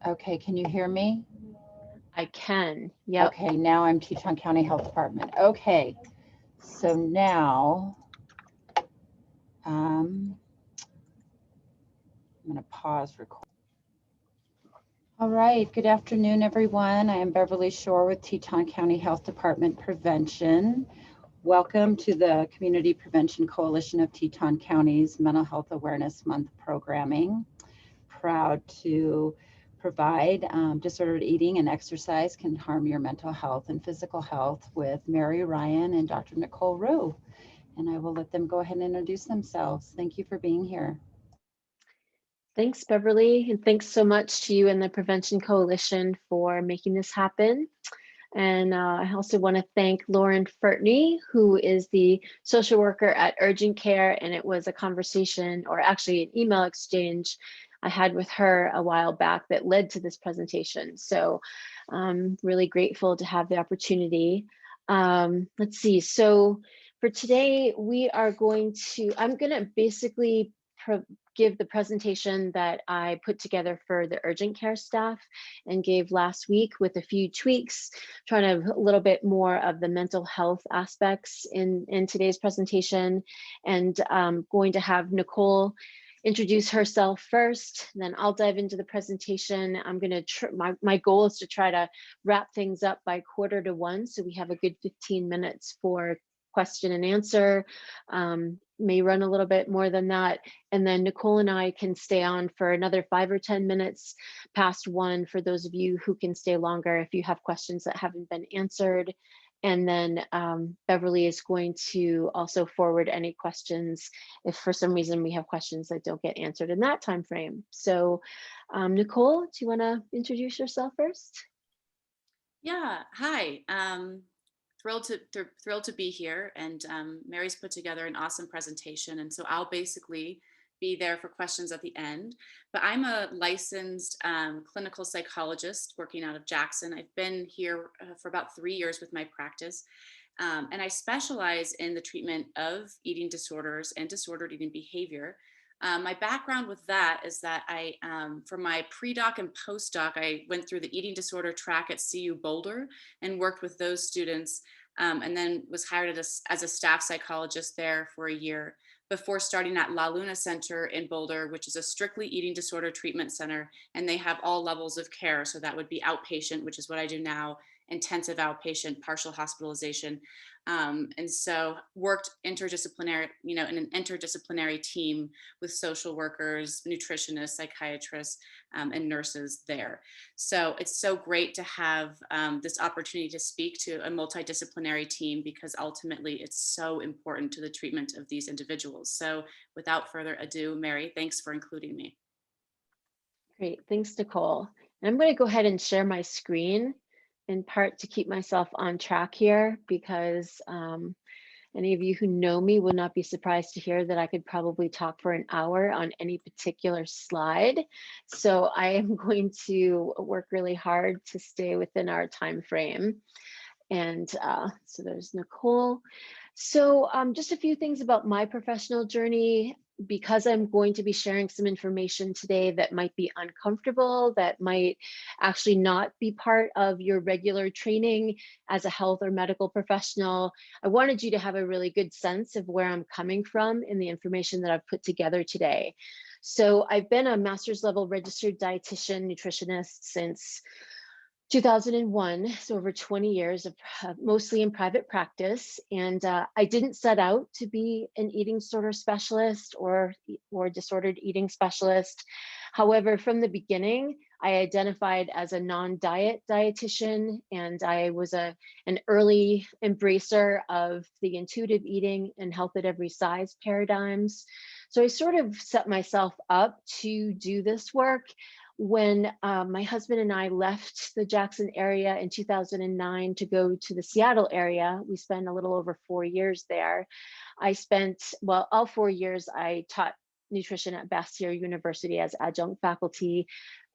Okay, can you hear me? I can. Yep. Okay, now I'm Teton County Health Department. Okay, so now I'm going to pause record. All right, good afternoon, everyone. I am Beverly Shore with Teton County Health Department Prevention. Welcome to the Community Prevention Coalition of Teton County's Mental Health Awareness Month programming. Proud to provide disordered eating and exercise can harm your mental health and physical health with Mary Ryan and Dr. Nicole Roux. And I will let them go ahead and introduce themselves. Thank you for being here. Thanks, Beverly. And thanks so much to you and the Prevention Coalition for making this happen. And I also want to thank Lauren Fertney, who is the social worker at Urgent Care. And it was a conversation, or actually an email exchange I had with her a while back that led to this presentation. So I'm really grateful to have the opportunity. Let's see. So for today, I'm going to basically give the presentation that I put together for the urgent care staff and gave last week with a few tweaks, trying to have a little bit more of the mental health aspects in today's presentation. And going to have Nicole introduce herself first, then I'll dive into the presentation. I'm going to, my goal is to try to wrap things up by 1:45, so we have a good 15 minutes for question and answer, may run a little bit more than that. And then Nicole and I can stay on for another 5 or 10 minutes past 1 for those of you who can stay longer if you have questions that haven't been answered. And then Beverly is going to also forward any questions if for some reason we have questions that don't get answered in that time frame. So Nicole, do you want to introduce yourself first? Yeah, hi. Thrilled to be here, and Mary's put together an awesome presentation, and so I'll basically be there for questions at the end. But I'm a licensed clinical psychologist working out of Jackson. I've been here for about 3 years with my practice, and I specialize in the treatment of eating disorders and disordered eating behavior. My background with that is that for my pre-doc and post-doc, I went through the eating disorder track at CU Boulder and worked with those students, and then was hired as a staff psychologist there for a year before starting at La Luna Center in Boulder, which is a strictly eating disorder treatment center, and they have all levels of care. So that would be outpatient, which is what I do now, intensive outpatient, partial hospitalization. And so worked interdisciplinary, in an interdisciplinary team with social workers, nutritionists, psychiatrists, and nurses there. So it's so great to have this opportunity to speak to a multidisciplinary team, because ultimately it's so important to the treatment of these individuals. So without further ado, Mary, thanks for including me. Great, thanks, Nicole. And I'm going to go ahead and share my screen in part to keep myself on track here, because any of you who know me will not be surprised to hear that I could probably talk for an hour on any particular slide. So I am going to work really hard to stay within our time frame. And so there's Nicole. So just a few things about my professional journey, because I'm going to be sharing some information today that might be uncomfortable, that might actually not be part of your regular training as a health or medical professional. I wanted you to have a really good sense of where I'm coming from in the information that I've put together today. So I've been a master's level registered dietitian nutritionist since 2001, so over 20 years of mostly in private practice. And I didn't set out to be an eating disorder specialist or disordered eating specialist. However, from the beginning, I identified as a non-diet dietitian, and I was an early embracer of the intuitive eating and health at every size paradigms. So I sort of set myself up to do this work when my husband and I left the Jackson area in 2009 to go to the Seattle area. We spent a little over 4 years there. I spent, well, all 4 years I taught nutrition at Bastyr University as adjunct faculty.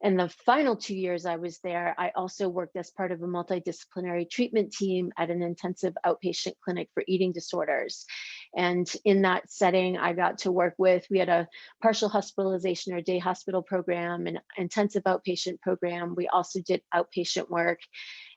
And the final 2 years I was there, I also worked as part of a multidisciplinary treatment team at an intensive outpatient clinic for eating disorders. And in that setting, I got to work with, we had a partial hospitalization or day hospital program, an intensive outpatient program. We also did outpatient work,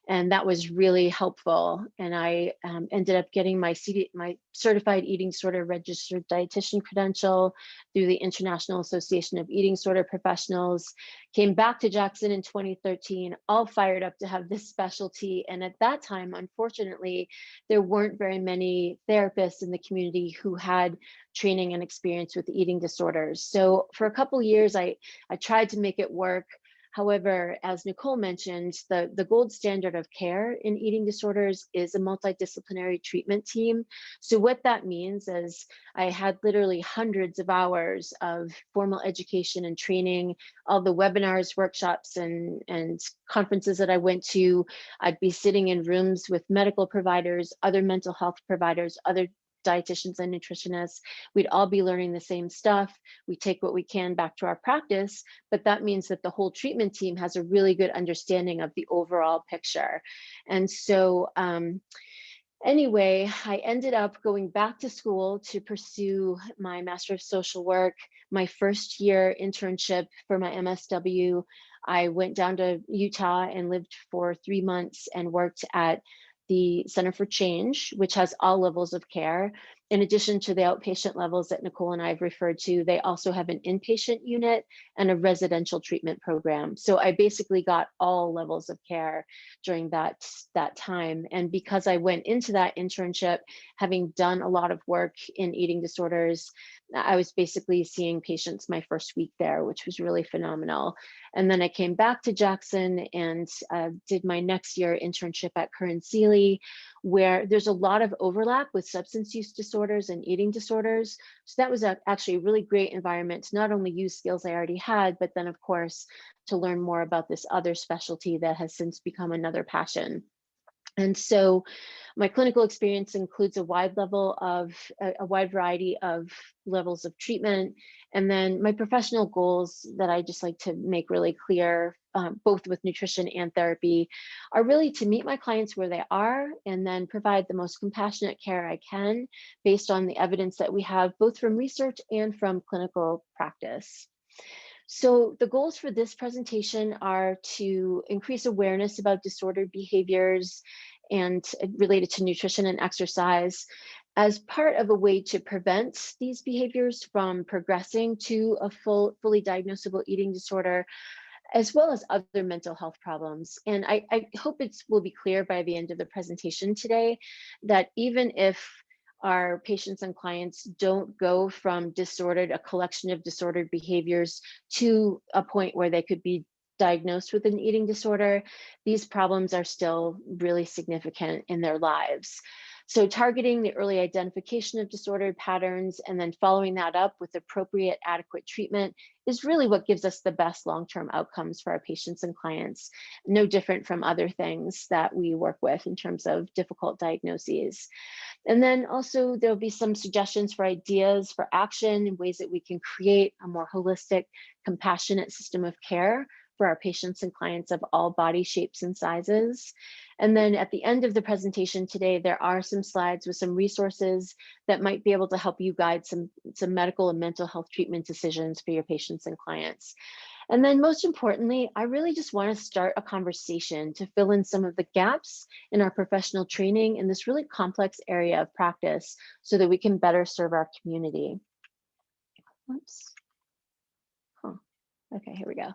and that was really helpful. And I ended up getting my my certified eating disorder registered dietitian credential through the International Association of Eating Disorder Professionals. Came back to Jackson in 2013, all fired up to have this specialty. And at that time, unfortunately, there weren't very many therapists in the community who had training and experience with eating disorders. So for a couple years, I tried to make it work. However, as Nicole mentioned, the gold standard of care in eating disorders is a multidisciplinary treatment team. So what that means is I had literally hundreds of hours of formal education and training, all the webinars, workshops, and conferences that I went to. I'd be sitting in rooms with medical providers, other mental health providers, other dietitians and nutritionists. We'd all be learning the same stuff. We take what we can back to our practice, but that means that the whole treatment team has a really good understanding of the overall picture. And so anyway, I ended up going back to school to pursue my Master of Social Work. My first year internship for my MSW, I went down to Utah and lived for 3 months and worked at the Center for Change, which has all levels of care. In addition to the outpatient levels that Nicole and I have referred to, they also have an inpatient unit and a residential treatment program. So I basically got all levels of care during that time. And because I went into that internship, having done a lot of work in eating disorders, I was basically seeing patients my first week there, which was really phenomenal. And then I came back to Jackson and did my next year internship at Curran Seeley, where there's a lot of overlap with substance use disorders and eating disorders. So that was actually a really great environment to not only use skills I already had, but then of course, to learn more about this other specialty that has since become another passion. And so my clinical experience includes a wide variety of levels of treatment. And then my professional goals that I just like to make really clear, both with nutrition and therapy, are really to meet my clients where they are and then provide the most compassionate care I can based on the evidence that we have, both from research and from clinical practice. So the goals for this presentation are to increase awareness about disordered behaviors and related to nutrition and exercise as part of a way to prevent these behaviors from progressing to a fully diagnosable eating disorder, as well as other mental health problems. And I hope it will be clear by the end of the presentation today that even if our patients and clients don't go from a collection of disordered behaviors to a point where they could be diagnosed with an eating disorder, these problems are still really significant in their lives. So targeting the early identification of disordered patterns and then following that up with appropriate, adequate treatment is really what gives us the best long-term outcomes for our patients and clients, no different from other things that we work with in terms of difficult diagnoses. And then also there'll be some suggestions for ideas for action and ways that we can create a more holistic, compassionate system of care for our patients and clients of all body shapes and sizes. And then at the end of the presentation today, there are some slides with some resources that might be able to help you guide some medical and mental health treatment decisions for your patients and clients. And then most importantly, I really just want to start a conversation to fill in some of the gaps in our professional training in this really complex area of practice so that we can better serve our community. Oops. Okay, here we go.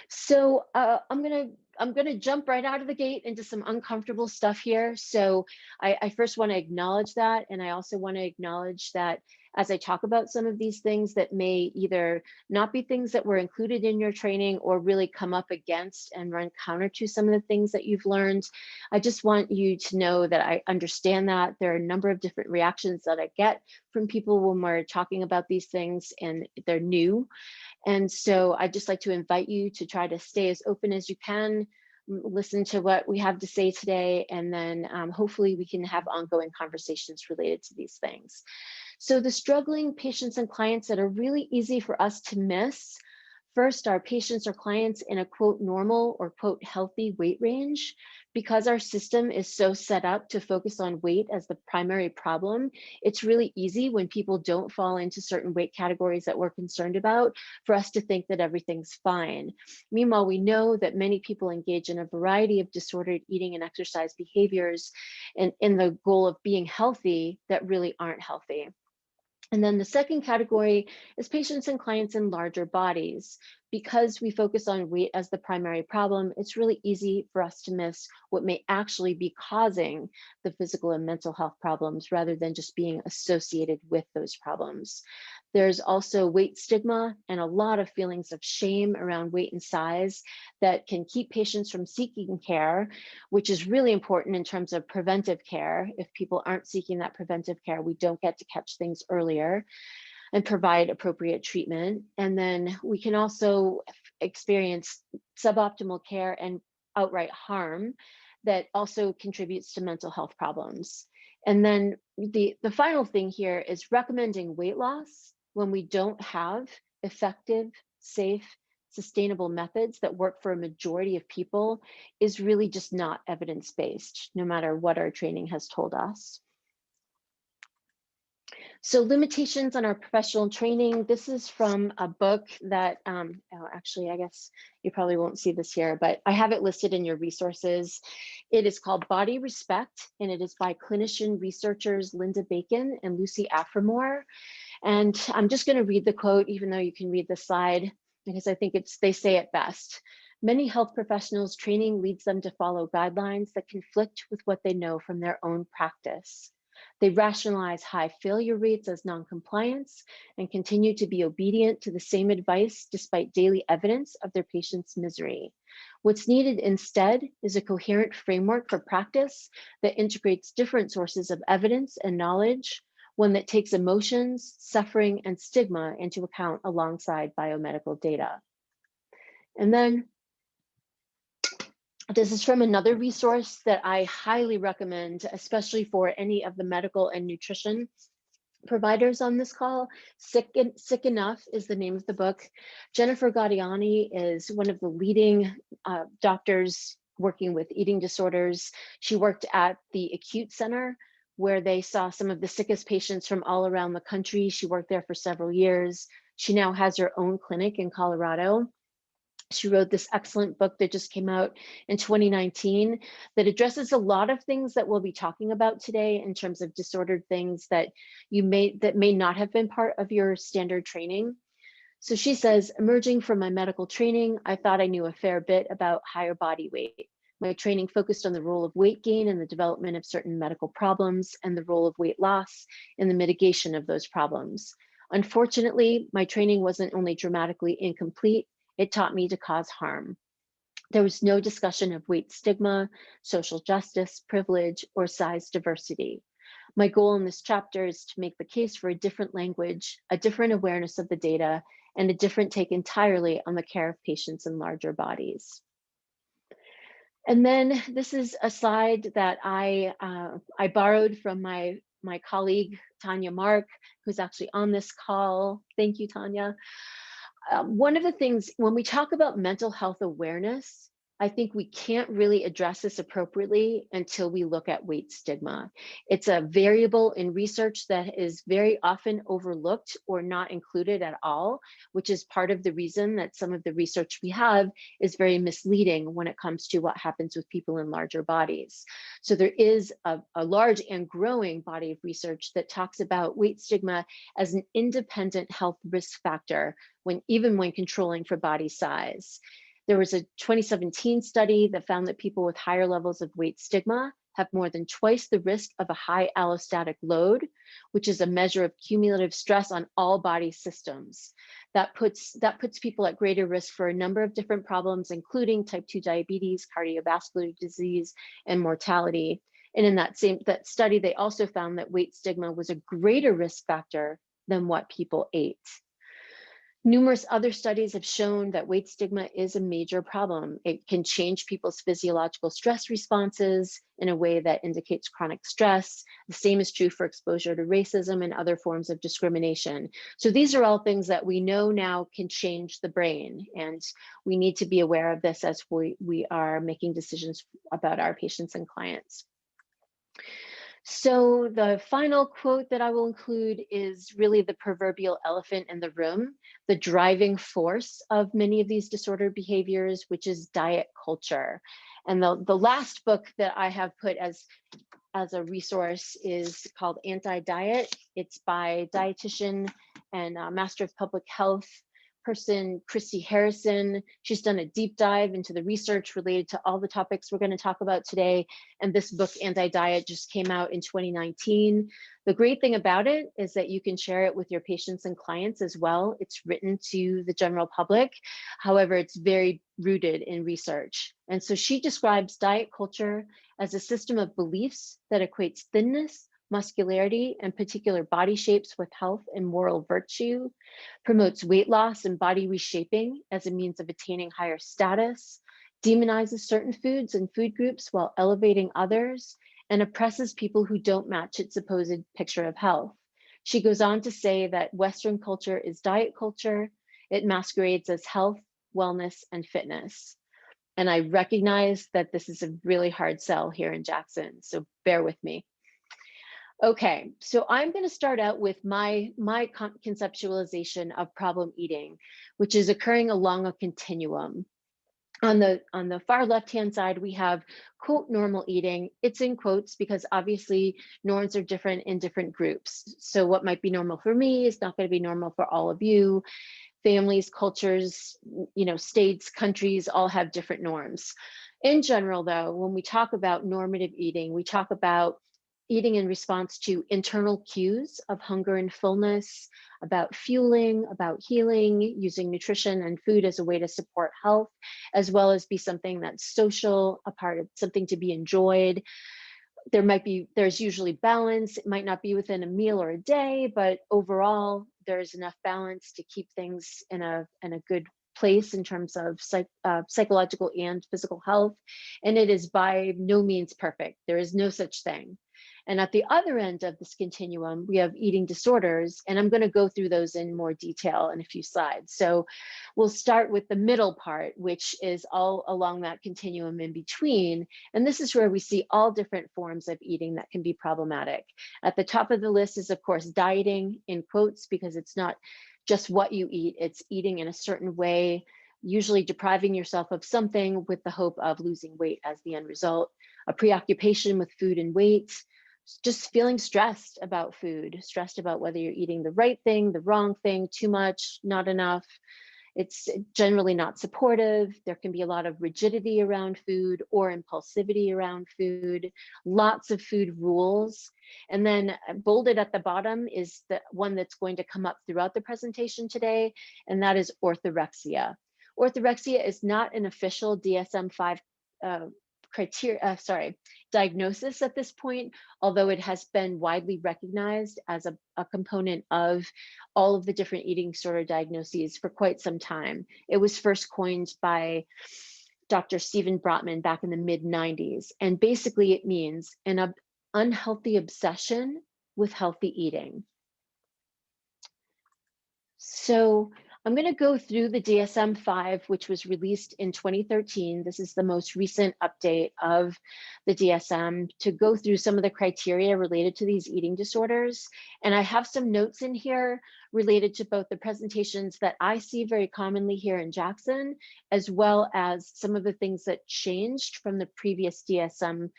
So I'm gonna jump right out of the gate into some uncomfortable stuff here. So I first want to acknowledge that, and I also want to acknowledge that as I talk about some of these things that may either not be things that were included in your training or really come up against and run counter to some of the things that you've learned, I just want you to know that I understand that there are a number of different reactions that I get from people when we're talking about these things and they're new. And so I'd just like to invite you to try to stay as open as you can, listen to what we have to say today, and then hopefully we can have ongoing conversations related to these things. So the struggling patients and clients that are really easy for us to miss First, our patients or clients in a quote normal or quote healthy weight range. Because our system is so set up to focus on weight as the primary problem, it's really easy when people don't fall into certain weight categories that we're concerned about for us to think that everything's fine. Meanwhile, we know that many people engage in a variety of disordered eating and exercise behaviors and in the goal of being healthy that really aren't healthy. And then the second category is patients and clients in larger bodies. Because we focus on weight as the primary problem, it's really easy for us to miss what may actually be causing the physical and mental health problems rather than just being associated with those problems. There's also weight stigma and a lot of feelings of shame around weight and size that can keep patients from seeking care, which is really important in terms of preventive care. If people aren't seeking that preventive care, we don't get to catch things earlier and provide appropriate treatment. And then we can also experience suboptimal care and outright harm that also contributes to mental health problems. And then the final thing here is recommending weight loss when we don't have effective, safe, sustainable methods that work for a majority of people is really just not evidence-based, no matter what our training has told us. So limitations on our professional training. This is from a book that, actually, I guess you probably won't see this here, but I have it listed in your resources. It is called Body Respect, and it is by clinician researchers Linda Bacon and Lucy Aphramore. And I'm just going to read the quote, even though you can read the slide, because I think they say it best. Many health professionals' training leads them to follow guidelines that conflict with what they know from their own practice. They rationalize high failure rates as non-compliance and continue to be obedient to the same advice despite daily evidence of their patients' misery. What's needed instead is a coherent framework for practice that integrates different sources of evidence and knowledge, one that takes emotions, suffering, and stigma into account alongside biomedical data. And then this is from another resource that I highly recommend, especially for any of the medical and nutrition providers on this call. Sick Enough is the name of the book. Jennifer Gaudiani is one of the leading doctors working with eating disorders. She worked at the Acute Center, where they saw some of the sickest patients from all around the country. She worked there for several years. She now has her own clinic in Colorado. She wrote this excellent book that just came out in 2019 that addresses a lot of things that we'll be talking about today in terms of disordered things that may not have been part of your standard training. So she says, emerging from my medical training, I thought I knew a fair bit about higher body weight. My training focused on the role of weight gain in the development of certain medical problems and the role of weight loss in the mitigation of those problems. Unfortunately, my training wasn't only dramatically incomplete, it taught me to cause harm. There was no discussion of weight stigma, social justice, privilege, or size diversity. My goal in this chapter is to make the case for a different language, a different awareness of the data, and a different take entirely on the care of patients in larger bodies. And then this is a slide that I borrowed from my colleague, Tanya Mark, who's actually on this call. Thank you, Tanya. One of the things, when we talk about mental health awareness, I think we can't really address this appropriately until we look at weight stigma. It's a variable in research that is very often overlooked or not included at all, which is part of the reason that some of the research we have is very misleading when it comes to what happens with people in larger bodies. So there is a large and growing body of research that talks about weight stigma as an independent health risk factor even when controlling for body size. There was a 2017 study that found that people with higher levels of weight stigma have more than twice the risk of a high allostatic load, which is a measure of cumulative stress on all body systems. That puts people at greater risk for a number of different problems, including type 2 diabetes, cardiovascular disease, and mortality. And in that study, they also found that weight stigma was a greater risk factor than what people ate. Numerous other studies have shown that weight stigma is a major problem. It can change people's physiological stress responses in a way that indicates chronic stress. The same is true for exposure to racism and other forms of discrimination. So these are all things that we know now can change the brain, and we need to be aware of this as we are making decisions about our patients and clients. So the final quote that I will include is really the proverbial elephant in the room, the driving force of many of these disordered behaviors, which is diet culture. And the last book that I have put as a resource is called Anti-Diet. It's by dietitian and Master of Public Health person, Christy Harrison. She's done a deep dive into the research related to all the topics we're going to talk about today. And this book, Anti-Diet, just came out in 2019. The great thing about it is that you can share it with your patients and clients as well. It's written to the general public. However, it's very rooted in research. And so she describes diet culture as a system of beliefs that equates thinness, muscularity, and particular body shapes with health and moral virtue, promotes weight loss and body reshaping as a means of attaining higher status, demonizes certain foods and food groups while elevating others, and oppresses people who don't match its supposed picture of health. She goes on to say that Western culture is diet culture. It masquerades as health, wellness, and fitness. And I recognize that this is a really hard sell here in Jackson, so bear with me. Okay, so I'm going to start out with my conceptualization of problem eating, which is occurring along a continuum. On the far left-hand side, we have, quote, normal eating. It's in quotes because obviously norms are different in different groups. So what might be normal for me is not going to be normal for all of you. Families, cultures, states, countries all have different norms. In general, though, when we talk about normative eating, we talk about eating in response to internal cues of hunger and fullness, about fueling, about healing, using nutrition and food as a way to support health, as well as be something that's social, a part of something to be enjoyed. There's usually balance. It might not be within a meal or a day, but overall, there's enough balance to keep things in a good place in terms of psychological and physical health. And it is by no means perfect. There is no such thing. And at the other end of this continuum, we have eating disorders, and I'm going to go through those in more detail in a few slides. So we'll start with the middle part, which is all along that continuum in between. And this is where we see all different forms of eating that can be problematic. At the top of the list is, of course, dieting, in quotes, because it's not just what you eat, it's eating in a certain way, usually depriving yourself of something with the hope of losing weight as the end result. A preoccupation with food and weight, just feeling stressed about food, stressed about whether you're eating the right thing, the wrong thing, too much, not enough. It's generally not supportive. There can be a lot of rigidity around food or impulsivity around food, lots of food rules. And then bolded at the bottom is the one that's going to come up throughout the presentation today, and that is orthorexia. Orthorexia is not an official DSM-5 diagnosis at this point, although it has been widely recognized as a component of all of the different eating disorder diagnoses for quite some time. It was first coined by Dr. Stephen Brotman back in the mid-90s. And basically it means an unhealthy obsession with healthy eating. So I'm going to go through the DSM-5, which was released in 2013. This is the most recent update of the DSM, to go through some of the criteria related to these eating disorders. And I have some notes in here related to both the presentations that I see very commonly here in Jackson, as well as some of the things that changed from the previous DSM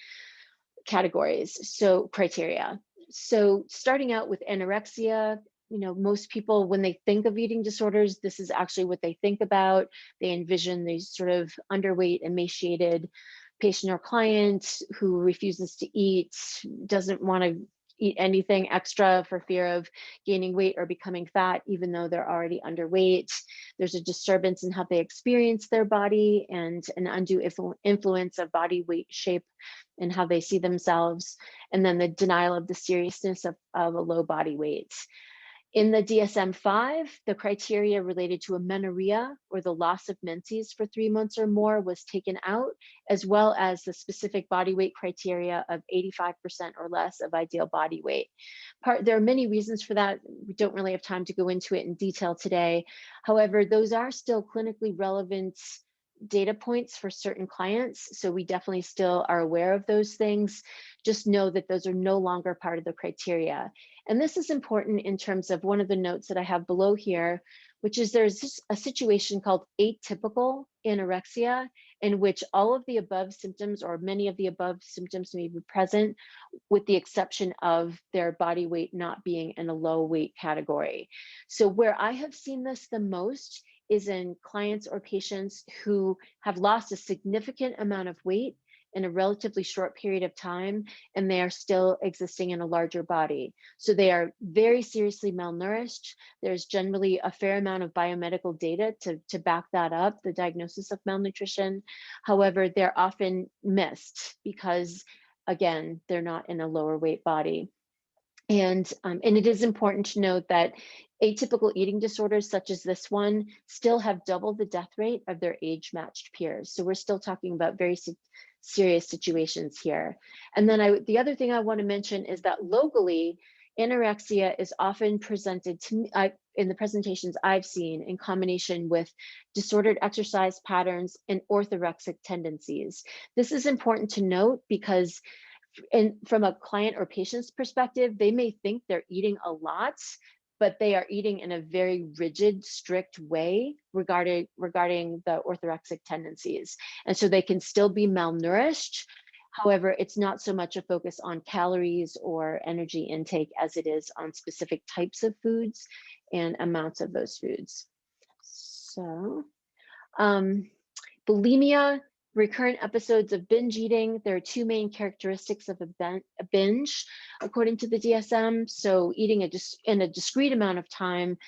categories, so criteria. So starting out with anorexia, most people, when they think of eating disorders, this is actually what they think about. They envision these sort of underweight, emaciated patient or client who refuses to eat, doesn't want to eat anything extra for fear of gaining weight or becoming fat, even though they're already underweight. There's a disturbance in how they experience their body and an undue influence of body weight shape and how they see themselves. And then the denial of the seriousness of a low body weight. In the DSM-5, the criteria related to amenorrhea or the loss of menses for 3 months or more was taken out, as well as the specific body weight criteria of 85% or less of ideal body weight. There are many reasons for that. We don't really have time to go into it in detail today. However, those are still clinically relevant data points for certain clients. So we definitely still are aware of those things. Just know that those are no longer part of the criteria. And this is important in terms of one of the notes that I have below here, which is there's a situation called atypical anorexia, in which all of the above symptoms or many of the above symptoms may be present, with the exception of their body weight not being in a low weight category. So where I have seen this the most is in clients or patients who have lost a significant amount of weight in a relatively short period of time, and they are still existing in a larger body. So they are very seriously malnourished. There's generally a fair amount of biomedical data to back that up, the diagnosis of malnutrition. However, they're often missed because, again, they're not in a lower weight body. And it is important to note that atypical eating disorders such as this one still have double the death rate of their age-matched peers. So we're still talking about very serious situations here. And then the other thing I want to mention is that locally, anorexia is often presented to me in the presentations I've seen in combination with disordered exercise patterns and orthorexic tendencies. This is important to note because from a client or patient's perspective, they may think they're eating a lot, but they are eating in a very rigid, strict way regarding the orthorexic tendencies. And so they can still be malnourished. However, it's not so much a focus on calories or energy intake as it is on specific types of foods and amounts of those foods. So, bulimia, recurrent episodes of binge eating. There are two main characteristics of a binge, according to the DSM. So eating in a discrete amount of time,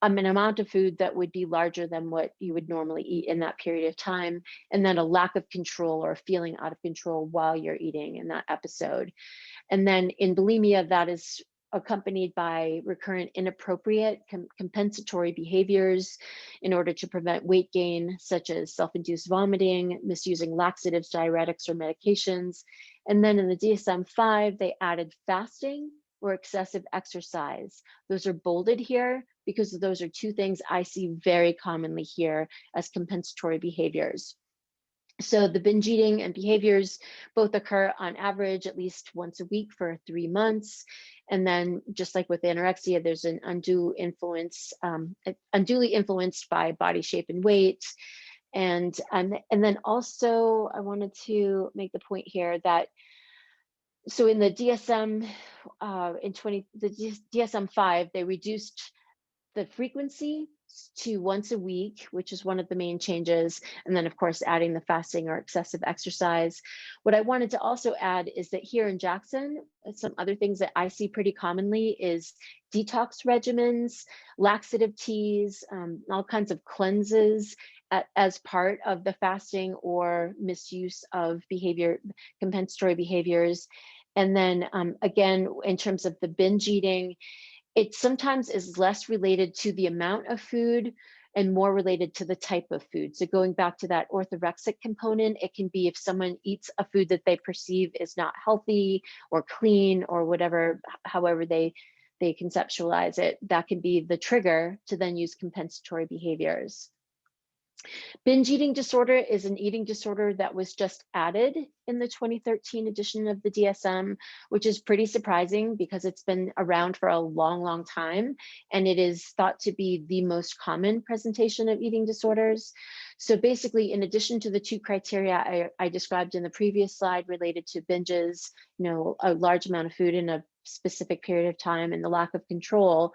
an amount of food that would be larger than what you would normally eat in that period of time, and then a lack of control or feeling out of control while you're eating in that episode. And then in bulimia, that is accompanied by recurrent inappropriate compensatory behaviors in order to prevent weight gain, such as self-induced vomiting, misusing laxatives, diuretics, or medications. And then in the DSM-5, they added fasting or excessive exercise. Those are bolded here because those are two things I see very commonly here as compensatory behaviors. So the binge eating and behaviors both occur on average at least once a week for 3 months. And then just like with anorexia, there's an unduly influenced by body shape and weight. And then also I wanted to make the point here that, so in the DSM, the DSM-5, they reduced the frequency to once a week, which is one of the main changes. And then of course, adding the fasting or excessive exercise. What I wanted to also add is that here in Jackson, some other things that I see pretty commonly is detox regimens, laxative teas, all kinds of cleanses as part of the fasting or misuse of compensatory behaviors. And then again, in terms of the binge eating, it sometimes is less related to the amount of food and more related to the type of food. So going back to that orthorexic component, it can be if someone eats a food that they perceive is not healthy or clean or whatever, however they conceptualize it, that can be the trigger to then use compensatory behaviors. Binge eating disorder is an eating disorder that was just added in the 2013 edition of the DSM, which is pretty surprising because it's been around for a long, long time, and it is thought to be the most common presentation of eating disorders. So basically, in addition to the two criteria I described in the previous slide related to binges, a large amount of food in a specific period of time and the lack of control,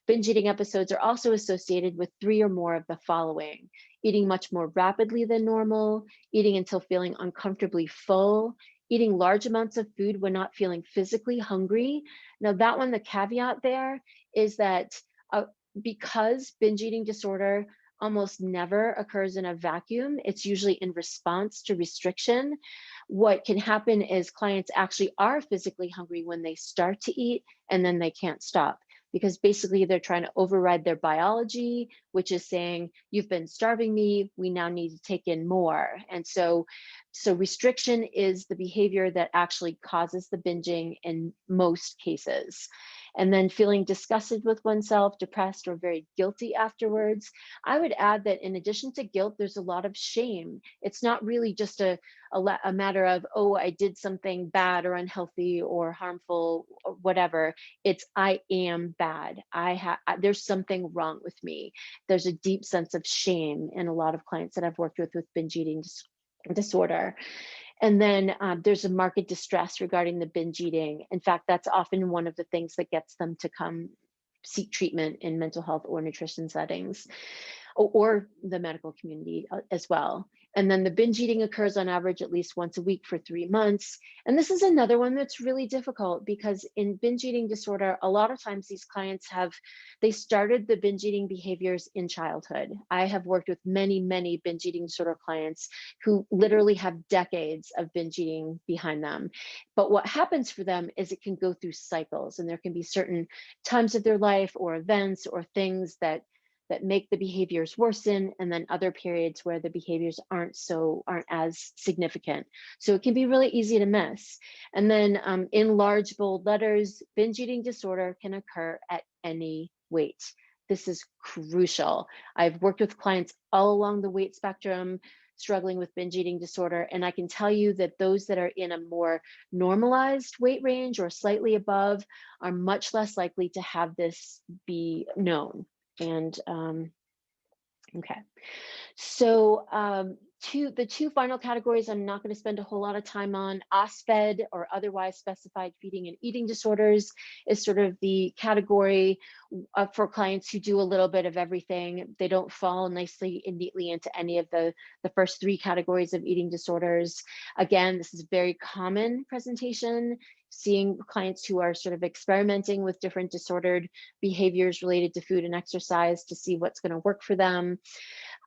binge eating episodes are also associated with 3 or more of the following: eating much more rapidly than normal, eating until feeling uncomfortably full, eating large amounts of food when not feeling physically hungry. Now that one, the caveat there is that because binge eating disorder almost never occurs in a vacuum, it's usually in response to restriction. What can happen is clients actually are physically hungry when they start to eat, and then they can't stop. because basically they're trying to override their biology, which is saying, you've been starving me, we now need to take in more. And so restriction is the behavior that actually causes the binging in most cases. And then feeling disgusted with oneself, depressed, or very guilty afterwards. I would add that in addition to guilt, there's a lot of shame. It's not really just a matter of, oh, I did something bad or unhealthy or harmful or whatever. It's, I am bad. There's something wrong with me. There's a deep sense of shame in a lot of clients that I've worked with binge eating disorder. And then there's a marked distress regarding the binge eating. In fact, that's often one of the things that gets them to come seek treatment in mental health or nutrition settings, or the medical community as well. And then the binge eating occurs on average at least once a week for 3 months. And this is another one that's really difficult, because in binge eating disorder, a lot of times these clients they started the binge eating behaviors in childhood. I have worked with many, many binge eating disorder clients who literally have decades of binge eating behind them. But what happens for them is it can go through cycles, and there can be certain times of their life or events or things that make the behaviors worsen, and then other periods where the behaviors aren't as significant. So it can be really easy to miss. And then in large bold letters, binge eating disorder can occur at any weight. This is crucial. I've worked with clients all along the weight spectrum struggling with binge eating disorder, and I can tell you that those that are in a more normalized weight range or slightly above are much less likely to have this be known. And okay, so the two final categories I'm not going to spend a whole lot of time on. OSFED, or otherwise specified feeding and eating disorders, is sort of the category for clients who do a little bit of everything. They don't fall nicely and neatly into any of the first 3 categories of eating disorders. Again, this is a very common presentation, seeing clients who are sort of experimenting with different disordered behaviors related to food and exercise to see what's going to work for them.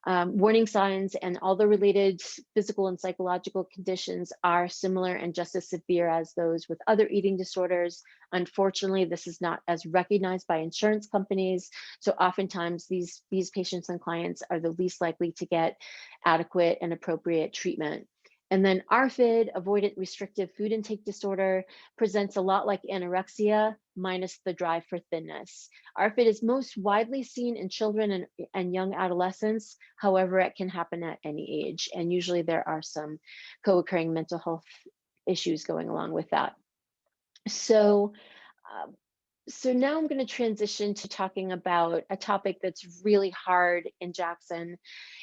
Warning signs and all the related physical and psychological conditions are similar and just as severe as those with other eating disorders. Unfortunately, this is not as recognized by insurance companies. So oftentimes these patients and clients are the least likely to get adequate and appropriate treatment. And then ARFID, avoidant restrictive food intake disorder, presents a lot like anorexia minus the drive for thinness. ARFID is most widely seen in children and young adolescents. However, it can happen at any age. And usually there are some co-occurring mental health issues going along with that. So now I'm going to transition to talking about a topic that's really hard in Jackson.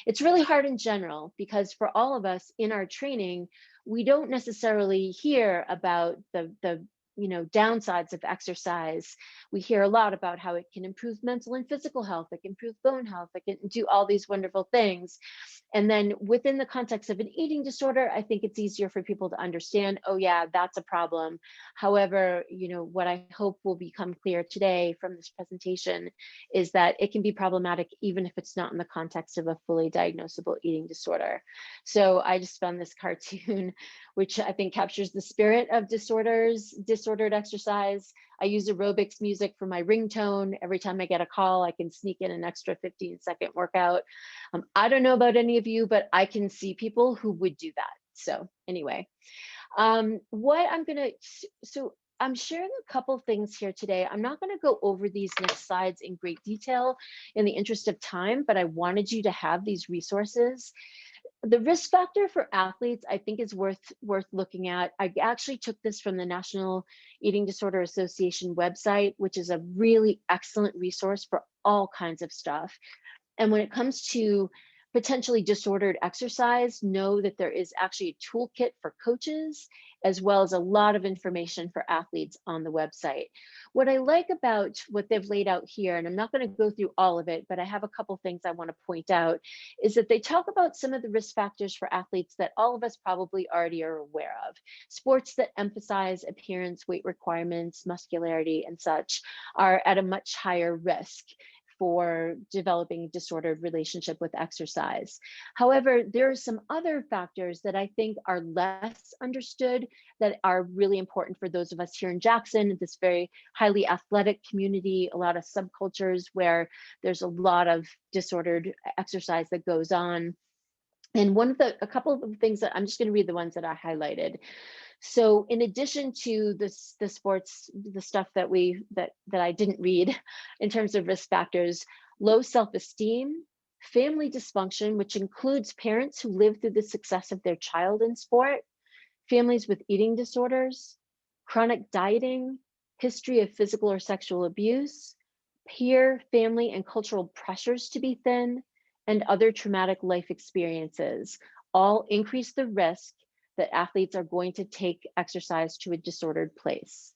It's really hard in general, because for all of us in our training, we don't necessarily hear about the downsides of exercise. We hear a lot about how it can improve mental and physical health, it can improve bone health, it can do all these wonderful things. And then within the context of an eating disorder, I think it's easier for people to understand, oh yeah, that's a problem. However, what I hope will become clear today from this presentation is that it can be problematic even if it's not in the context of a fully diagnosable eating disorder. So I just found this cartoon, which I think captures the spirit of disordered exercise. I use aerobics music for my ringtone. Every time I get a call, I can sneak in an extra 15-second workout. I don't know about any of you, but I can see people who would do that. So anyway, I'm sharing a couple things here today. I'm not going to go over these next slides in great detail in the interest of time, but I wanted you to have these resources. The risk factor for athletes, I think, is worth looking at. I actually took this from the National Eating Disorder Association website, which is a really excellent resource for all kinds of stuff. And when it comes to potentially disordered exercise, know that there is actually a toolkit for coaches, as well as a lot of information for athletes on the website. What I like about what they've laid out here, and I'm not going to go through all of it, but I have a couple things I want to point out, is that they talk about some of the risk factors for athletes that all of us probably already are aware of. Sports that emphasize appearance, weight requirements, muscularity, and such are at a much higher risk for developing a disordered relationship with exercise. However, there are some other factors that I think are less understood that are really important for those of us here in Jackson, this very highly athletic community, a lot of subcultures where there's a lot of disordered exercise that goes on. And a couple of things that I'm just going to read the ones that I highlighted. So in addition to the sports, the stuff that I didn't read in terms of risk factors, low self-esteem, family dysfunction, which includes parents who live through the success of their child in sport, families with eating disorders, chronic dieting, history of physical or sexual abuse, peer, family, and cultural pressures to be thin, and other traumatic life experiences all increase the risk that athletes are going to take exercise to a disordered place.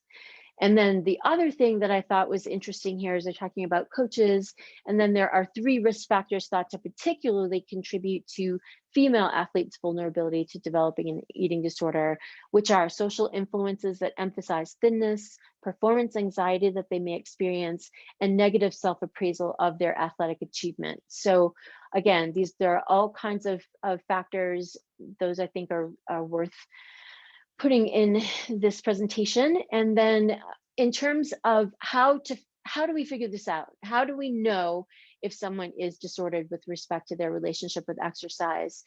And then the other thing that I thought was interesting here is they're talking about coaches, and then there are 3 risk factors thought to particularly contribute to female athletes' vulnerability to developing an eating disorder, which are social influences that emphasize thinness, performance anxiety that they may experience, and negative self-appraisal of their athletic achievement. So again, there are all kinds of factors. Those I think are worth putting in this presentation. And then in terms of how do we figure this out? How do we know if someone is disordered with respect to their relationship with exercise?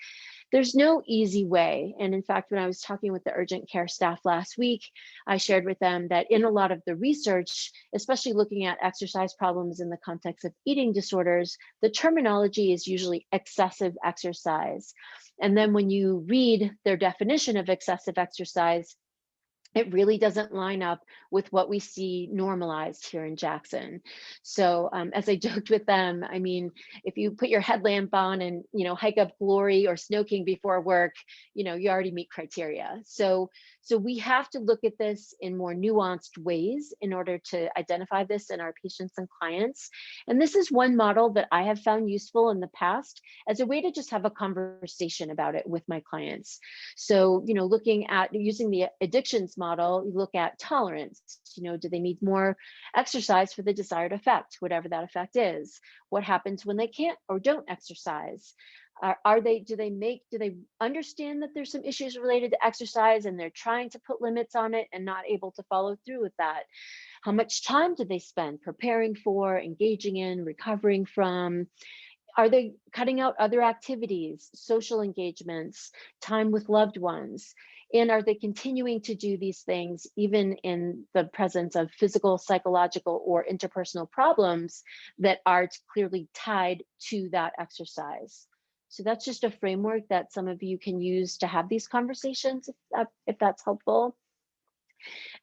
There's no easy way. And in fact, when I was talking with the urgent care staff last week, I shared with them that in a lot of the research, especially looking at exercise problems in the context of eating disorders, the terminology is usually excessive exercise. And then when you read their definition of excessive exercise, it really doesn't line up with what we see normalized here in Jackson. So as I joked with them, I mean, if you put your headlamp on and, hike up Glory or Snow King before work, you already meet criteria. So we have to look at this in more nuanced ways in order to identify this in our patients and clients. And this is one model that I have found useful in the past as a way to just have a conversation about it with my clients. So, looking at using the addictions model, you look at tolerance. Do they need more exercise for the desired effect, whatever that effect is? What happens when they can't or don't exercise? Do they understand that there's some issues related to exercise and they're trying to put limits on it and not able to follow through with that? How much time do they spend preparing for, engaging in, recovering from? Are they cutting out other activities, social engagements, time with loved ones? And are they continuing to do these things even in the presence of physical, psychological, or interpersonal problems that are clearly tied to that exercise? So that's just a framework that some of you can use to have these conversations, if that's helpful.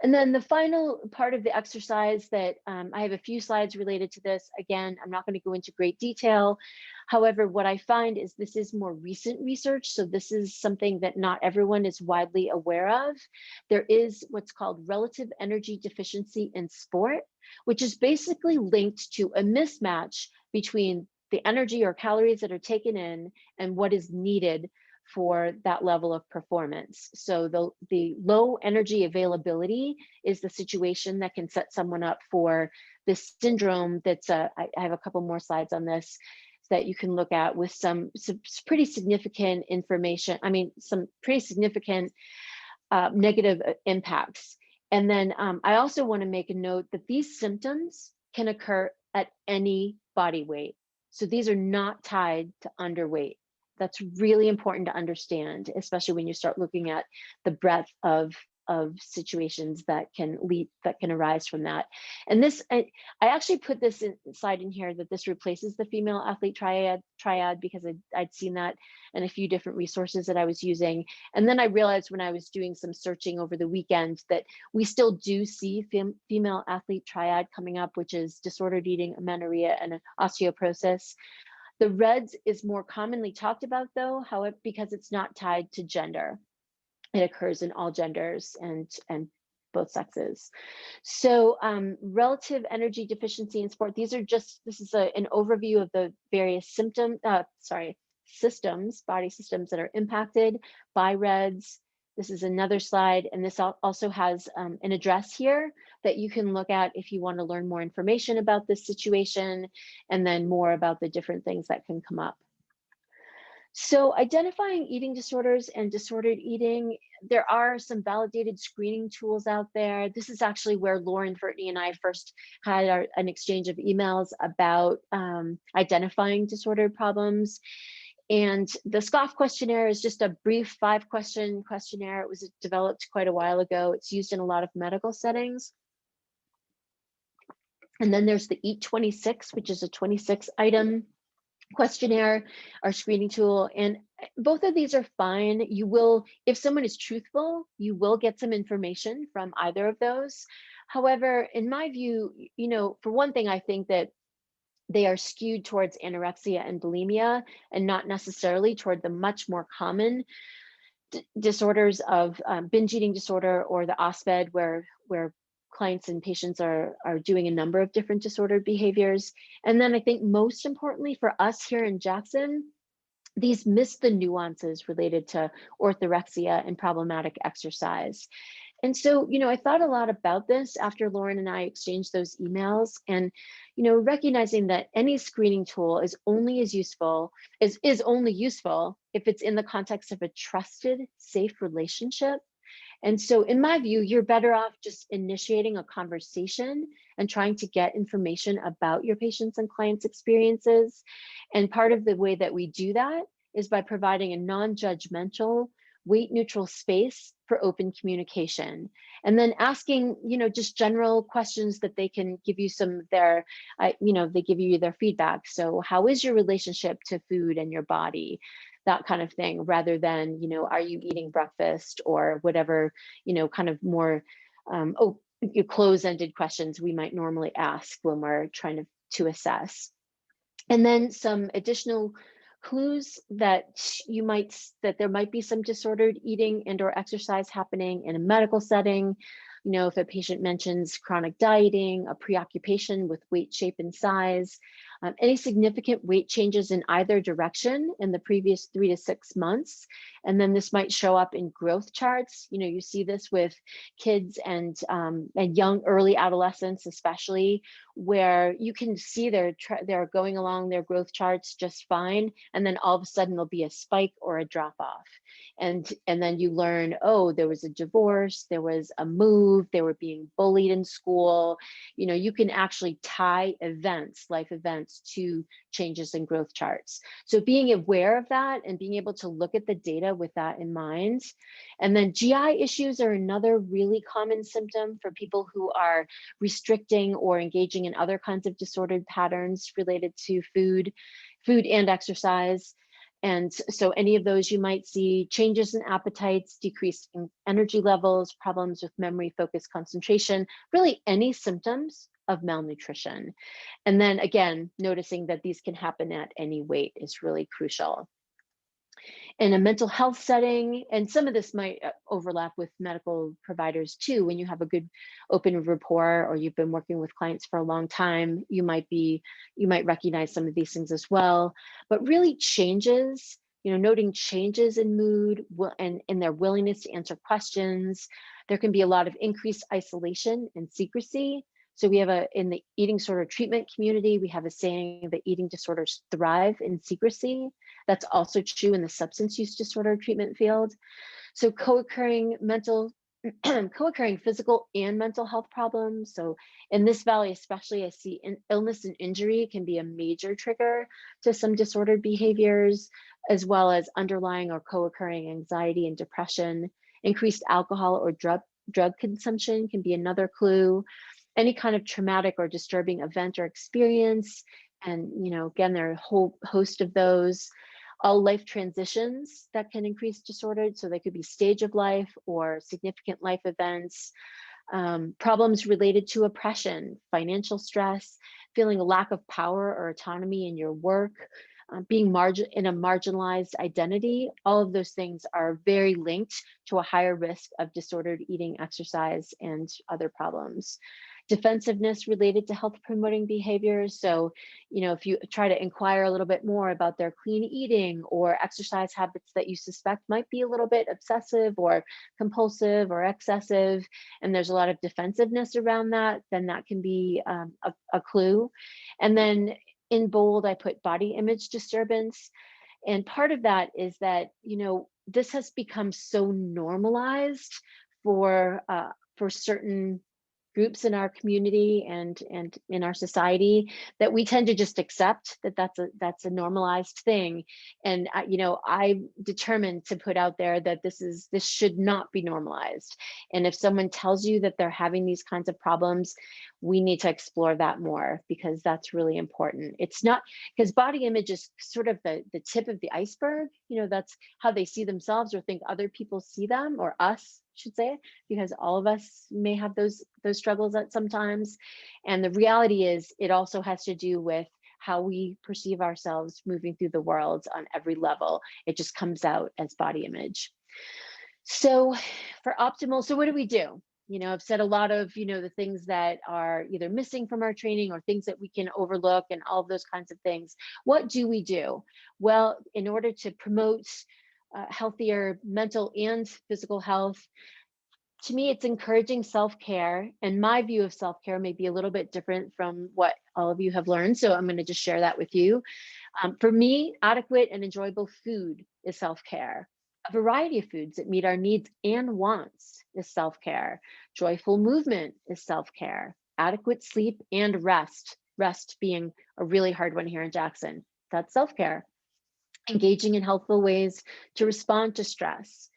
And then the final part of the exercise that I have a few slides related to this. Again, I'm not going to go into great detail. However, what I find is this is more recent research. So this is something that not everyone is widely aware of. There is what's called relative energy deficiency in sport, which is basically linked to a mismatch between the energy or calories that are taken in and what is needed for that level of performance. So the low energy availability is the situation that can set someone up for this syndrome that's, I have a couple more slides on this that you can look at with some pretty significant information. I mean, some pretty significant negative impacts. And then I also want to make a note that these symptoms can occur at any body weight. So these are not tied to underweight. That's really important to understand, especially when you start looking at the breadth of situations that can arise from that. And this, I actually put this slide in here that this replaces the female athlete triad because I'd seen that in a few different resources that I was using. And then I realized when I was doing some searching over the weekend that we still do see female athlete triad coming up, which is disordered eating, amenorrhea, and osteoporosis. The REDS is more commonly talked about though, however, because it's not tied to gender. It occurs in all genders and both sexes. So relative energy deficiency in sport, this is an overview of the various systems, body systems that are impacted by REDS. This is another slide, and this also has an address here that you can look at if you want to learn more information about this situation, and then more about the different things that can come up. So identifying eating disorders and disordered eating, there are some validated screening tools out there. This is actually where Lauren Fertney and I first had an exchange of emails about identifying disordered problems. And the SCOFF questionnaire is just a brief 5-question questionnaire. It was developed quite a while ago. It's used in a lot of medical settings. And then there's the EAT 26, which is a 26-item questionnaire, our screening tool. And both of these are fine. You will, if someone is truthful, you will get some information from either of those. However, in my view, you know, for one thing, I think that they are skewed towards anorexia and bulimia and not necessarily toward the much more common disorders of binge eating disorder or the OSPED, where clients and patients are doing a number of different disordered behaviors. And then I think most importantly for us here in Jackson, these miss the nuances related to orthorexia and problematic exercise. And so, you know, I thought a lot about this after Lauren and I exchanged those emails, and, you know, recognizing that any screening tool is only as useful, is only useful if it's in the context of a trusted, safe relationship. And so in my view, you're better off just initiating a conversation and trying to get information about your patients and clients' experiences. And part of the way that we do that is by providing a non-judgmental, weight-neutral space for open communication. And then asking, you know, just general questions that they can give you some of their, you know, they give you their feedback. So how is your relationship to food and your body? That kind of thing, rather than, you know, are you eating breakfast or whatever, you know, kind of more close-ended questions we might normally ask when we're trying to assess. And then some additional clues that there might be some disordered eating and or exercise happening in a medical setting. You know, if a patient mentions chronic dieting, a preoccupation with weight, shape, and size, any significant weight changes in either direction in the previous 3 to 6 months. And then this might show up in growth charts. You know, you see this with kids and young early adolescents, especially, where you can see they're going along their growth charts just fine. And then all of a sudden there'll be a spike or a drop off. And then you learn, oh, there was a divorce, there was a move, they were being bullied in school. You know, you can actually tie events, life events, to changes in growth charts. So being aware of that and being able to look at the data with that in mind. And then GI issues are another really common symptom for people who are restricting or engaging in other kinds of disordered patterns related to food and exercise. And so any of those, you might see changes in appetites, decreased in energy levels, problems with memory, focus, concentration, really any symptoms of malnutrition. And then again, noticing that these can happen at any weight is really crucial. In a mental health setting, and some of this might overlap with medical providers too, when you have a good open rapport or you've been working with clients for a long time, you might recognize some of these things as well. But really changes, you know, noting changes in mood and in their willingness to answer questions. There can be a lot of increased isolation and secrecy. So we have in the eating disorder treatment community, we have a saying that eating disorders thrive in secrecy. That's also true in the substance use disorder treatment field. So co-occurring physical and mental health problems. So in this valley, especially, I see illness and injury can be a major trigger to some disordered behaviors, as well as underlying or co-occurring anxiety and depression. Increased alcohol or drug consumption can be another clue. Any kind of traumatic or disturbing event or experience. And, you know, again, there are a whole host of those. All life transitions that can increase disordered. So they could be stage of life or significant life events. Problems related to oppression, financial stress, feeling a lack of power or autonomy in your work, being in a marginalized identity. All of those things are very linked to a higher risk of disordered eating, exercise, and other problems. defensiveness related to health promoting behaviors. So, you know, if you try to inquire a little bit more about their clean eating or exercise habits that you suspect might be a little bit obsessive or compulsive or excessive, and there's a lot of defensiveness around that, then that can be a clue. And then in bold, I put body image disturbance. And part of that is that, you know, this has become so normalized for certain groups in our community and in our society that we tend to just accept that that's a normalized thing. And you know, I'm determined to put out there that this should not be normalized. And if someone tells you that they're having these kinds of problems, we need to explore that more, because that's really important. It's not, because body image is sort of the tip of the iceberg. You know, that's how they see themselves or think other people see them, or us, should say, because all of us may have those struggles at sometimes. And the reality is, it also has to do with how we perceive ourselves moving through the world on every level. It just comes out as body image. So for optimal, so what do we do? You know, I've said a lot of, you know, the things that are either missing from our training or things that we can overlook and all of those kinds of things. What do we do? Well, in order to promote healthier mental and physical health, to me, it's encouraging self-care. And my view of self-care may be a little bit different from what all of you have learned. So I'm going to just share that with you. For me, adequate and enjoyable food is self-care. A variety of foods that meet our needs and wants is self-care. Joyful movement is self-care. Adequate sleep and rest being a really hard one here in Jackson. That's self-care. Engaging in healthful ways to respond to stress.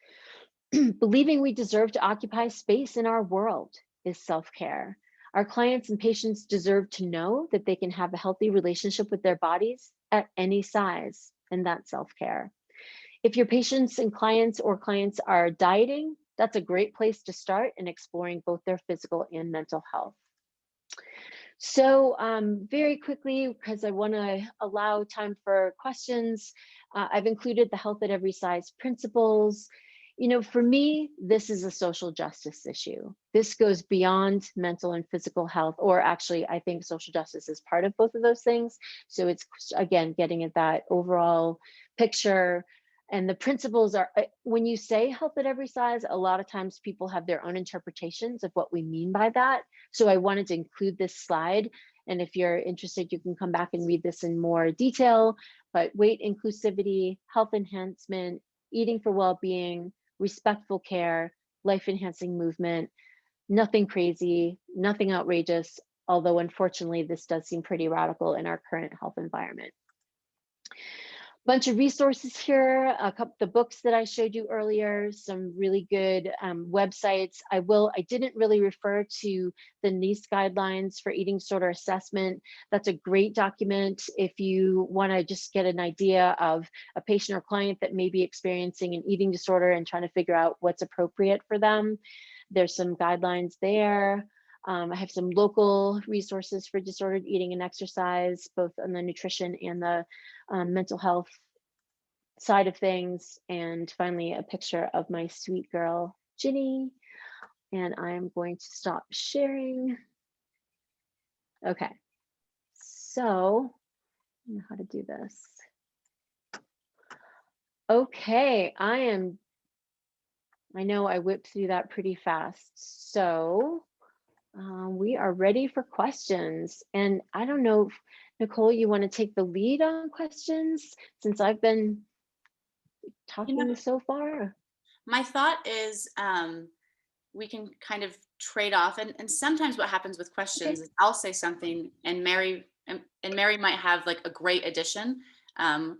Believing we deserve to occupy space in our world is self-care. Our clients and patients deserve to know that they can have a healthy relationship with their bodies at any size, and that's self-care. If your patients and clients are dieting, that's a great place to start in exploring both their physical and mental health. So very quickly, because I want to allow time for questions, I've included the health at every size principles. You know, for me, this is a social justice issue. This goes beyond mental and physical health, or actually, I think social justice is part of both of those things. So it's, again, getting at that overall picture. And the principles are, when you say health at every size, a lot of times people have their own interpretations of what we mean by that. So I wanted to include this slide. And if you're interested, you can come back and read this in more detail. But weight inclusivity, health enhancement, eating for well-being, respectful care, life-enhancing movement, nothing crazy, nothing outrageous, although unfortunately, this does seem pretty radical in our current health environment. Bunch of resources here, the books that I showed you earlier, some really good websites. I didn't really refer to the NICE guidelines for eating disorder assessment. That's a great document if you want to just get an idea of a patient or client that may be experiencing an eating disorder and trying to figure out what's appropriate for them. There's some guidelines there. I have some local resources for disordered eating and exercise, both on the nutrition and the mental health side of things. And finally, a picture of my sweet girl, Ginny. And I'm going to stop sharing. Okay, so I know how to do this. Okay, I know I whipped through that pretty fast. So we are ready for questions. And I don't know if, Nicole, you want to take the lead on questions since I've been talking so far? My thought is we can kind of trade off, and sometimes what happens with questions is I'll say something and Mary might have like a great addition,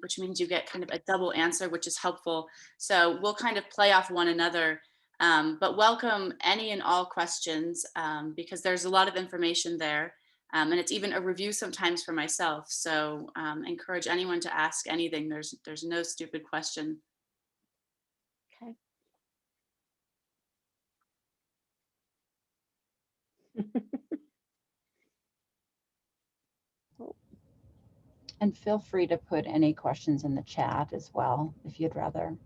which means you get kind of a double answer, which is helpful. So we'll kind of play off one another, but welcome any and all questions, because there's a lot of information there, and it's even a review sometimes for myself. So encourage anyone to ask anything. There's no stupid question. Okay. And feel free to put any questions in the chat as well, if you'd rather.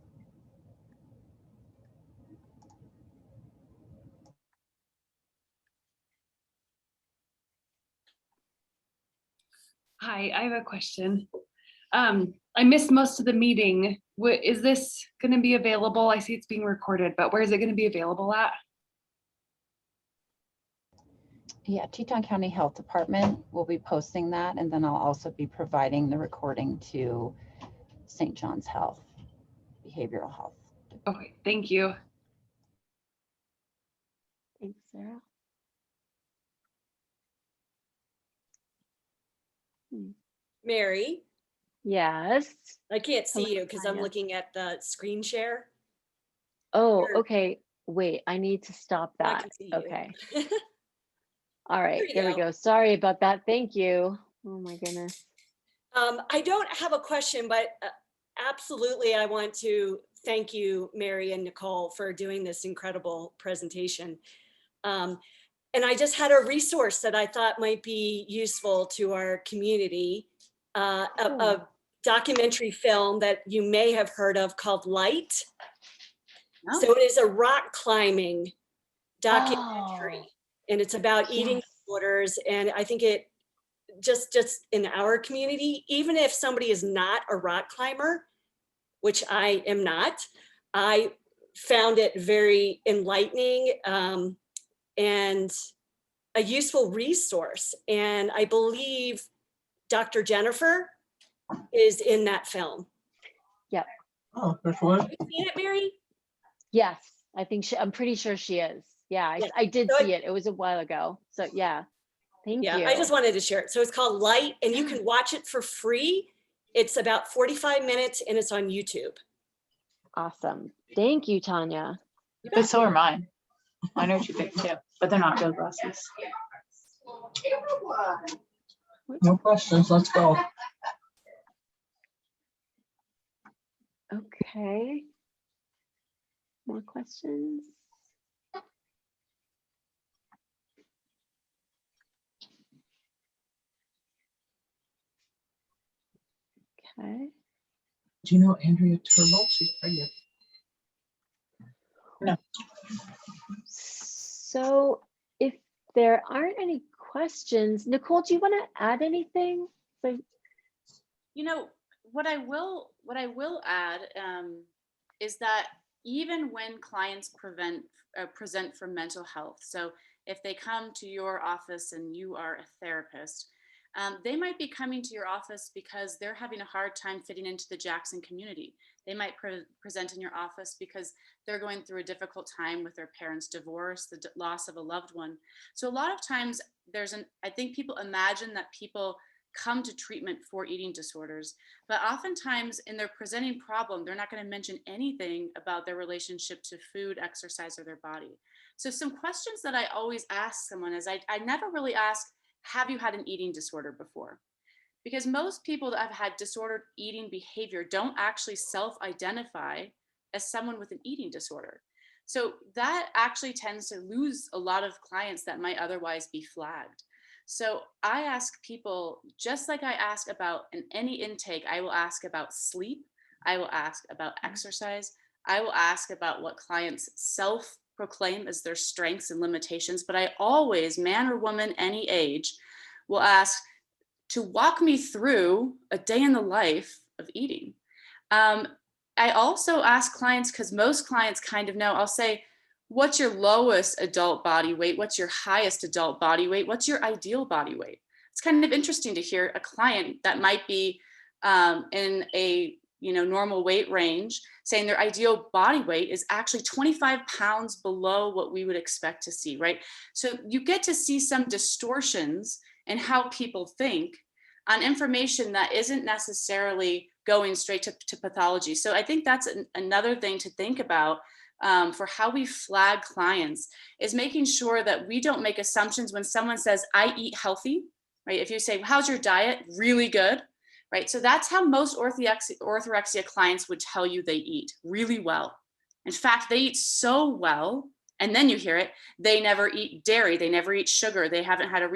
Hi, I have a question. I missed most of the meeting. Is this going to be available? I see it's being recorded, but where is it going to be available at? Yeah, Teton County Health Department will be posting that, and then I'll also be providing the recording to St. John's Health, Behavioral Health. Okay, thank you. Thanks, Sarah. Mary, Yes. I can't Hello, see you because I'm Tanya. looking at the screen share. Oh, You're- okay. Wait, I need to stop I that. can see you. Okay. All right, There you there we go. go. Sorry about that. Thank you. Oh my goodness. I don't have a question, but absolutely, I want to thank you, Mary and Nicole, for doing this incredible presentation. And I just had a resource that I thought might be useful to our community, a Cool. documentary film that you may have heard of called Light. No? So it is a rock climbing documentary, Oh, and it's about eating yes. disorders. And I think it just in our community, even if somebody is not a rock climber, which I am not, I found it very enlightening and a useful resource. And I believe Dr. Jennifer is in that film. Oh, there's one. Have you seen it, Mary? Yes, I think I'm pretty sure she is. Yeah, Yeah, I did so see it. It was a while ago. So yeah, thank Yeah, you. I just wanted to share it. So it's called Light, and you can watch it for free. It's about 45 minutes and it's on YouTube. Awesome. Thank you, Tanya. But so are mine. I know what you picked too, but they're not real glasses. No questions, let's go. Okay. More questions? Okay. Do you know Andrea Turbo? She's pregnant. So if there aren't any questions, Nicole, do you want to add anything? So, You know, what I will add is that even when clients present for mental health, so if they come to your office and you are a therapist, they might be coming to your office because they're having a hard time fitting into the Jackson community. They might present in your office because they're going through a difficult time with their parents' divorce, the loss of a loved one. So a lot of times I think people imagine that people come to treatment for eating disorders, but oftentimes in their presenting problem, they're not going to mention anything about their relationship to food, exercise, or their body. So some questions that I always ask someone is I never really ask, have you had an eating disorder before? Because most people that have had disordered eating behavior don't actually self-identify as someone with an eating disorder. So that actually tends to lose a lot of clients that might otherwise be flagged. So I ask people, just like I ask about in any intake, I will ask about sleep. I will ask about exercise. I will ask about what clients self-proclaim as their strengths and limitations. But I always, man or woman, any age, will ask to walk me through a day in the life of eating. I also ask clients, because most clients kind of know, I'll say, what's your lowest adult body weight? What's your highest adult body weight? What's your ideal body weight? It's kind of interesting to hear a client that might be in a normal weight range saying their ideal body weight is actually 25 pounds below what we would expect to see, right? So you get to see some distortions in how people think on information that isn't necessarily going straight to pathology. So I think that's another thing to think about for how we flag clients, is making sure that we don't make assumptions when someone says, I eat healthy, right? If you say, how's your diet? Really good, right? So that's how most orthorexia clients would tell you they eat really well. In fact, they eat so well, and then you hear it, they never eat dairy, they never eat sugar, they haven't had a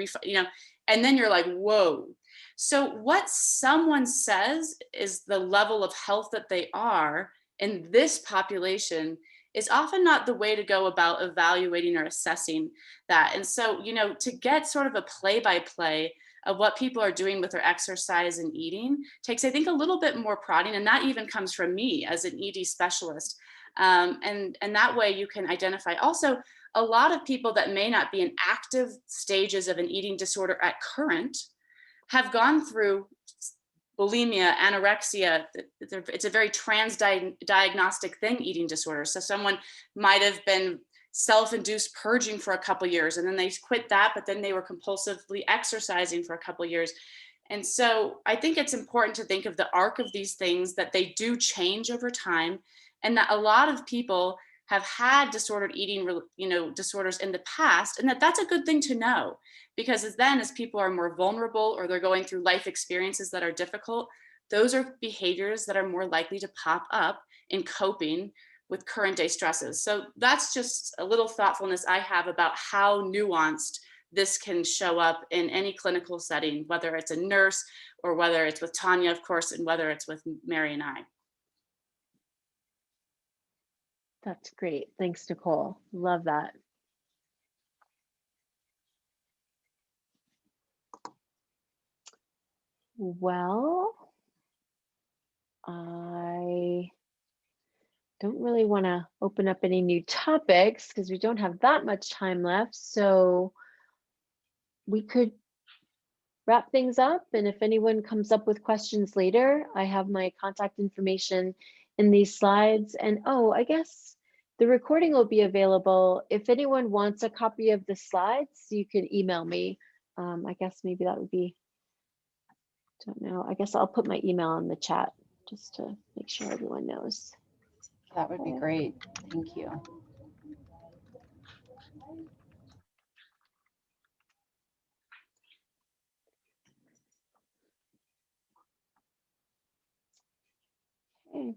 and then you're like, whoa. So what someone says is the level of health that they are in this population is often not the way to go about evaluating or assessing that. And so, to get sort of a play-by-play of what people are doing with their exercise and eating takes, I think, a little bit more prodding. And that even comes from me as an ED specialist. And that way you can identify also a lot of people that may not be in active stages of an eating disorder at current have gone through bulimia, anorexia. It's a very diagnostic thing, eating disorder. So someone might have been self-induced purging for a couple of years, and then they quit that, but then they were compulsively exercising for a couple of years. And so I think it's important to think of the arc of these things, that they do change over time, and that a lot of people have had disordered eating, disorders in the past, and that's a good thing to know, because then as people are more vulnerable or they're going through life experiences that are difficult, those are behaviors that are more likely to pop up in coping with current day stresses. So that's just a little thoughtfulness I have about how nuanced this can show up in any clinical setting, whether it's a nurse or whether it's with Tanya, of course, and whether it's with Mary and I. That's great. Thanks, Nicole. Love that. Well, I don't really want to open up any new topics because we don't have that much time left. So we could wrap things up. And if anyone comes up with questions later, I have my contact information in these slides. And oh, I guess the recording will be available. If anyone wants a copy of the slides, you could email me. I guess maybe that would be, don't know. I guess I'll put my email in the chat just to make sure everyone knows. That would be great. Thank you. Okay.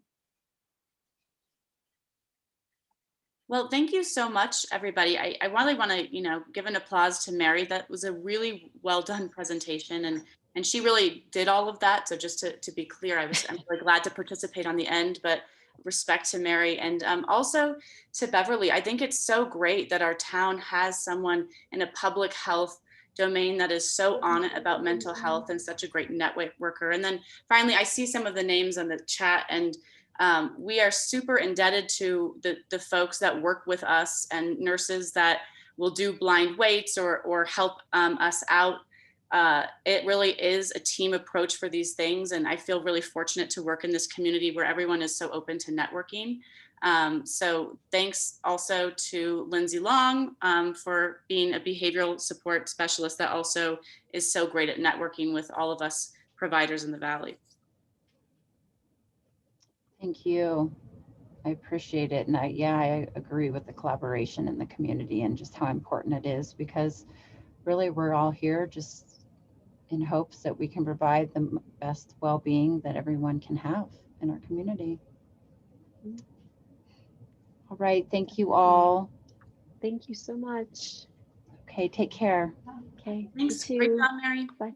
Well, thank you so much, everybody. I really want to, give an applause to Mary. That was a really well done presentation, and she really did all of that. So just to be clear, I'm really glad to participate on the end, but respect to Mary, and also to Beverly. I think it's so great that our town has someone in a public health domain that is so on it about mental health and such a great networker. And then finally, I see some of the names on the chat, and we are super indebted to the folks that work with us and nurses that will do blind weights or help us out. It really is a team approach for these things. And I feel really fortunate to work in this community where everyone is so open to networking. So thanks also to Lindsay Long for being a behavioral support specialist that also is so great at networking with all of us providers in the Valley. Thank you. I appreciate it. And I agree with the collaboration in the community and just how important it is, because really we're all here just in hopes that we can provide the best well-being that everyone can have in our community. All right. Thank you all. Thank you so much. Okay. Take care. Okay. Thanks. You Great too. job, Mary. Bye.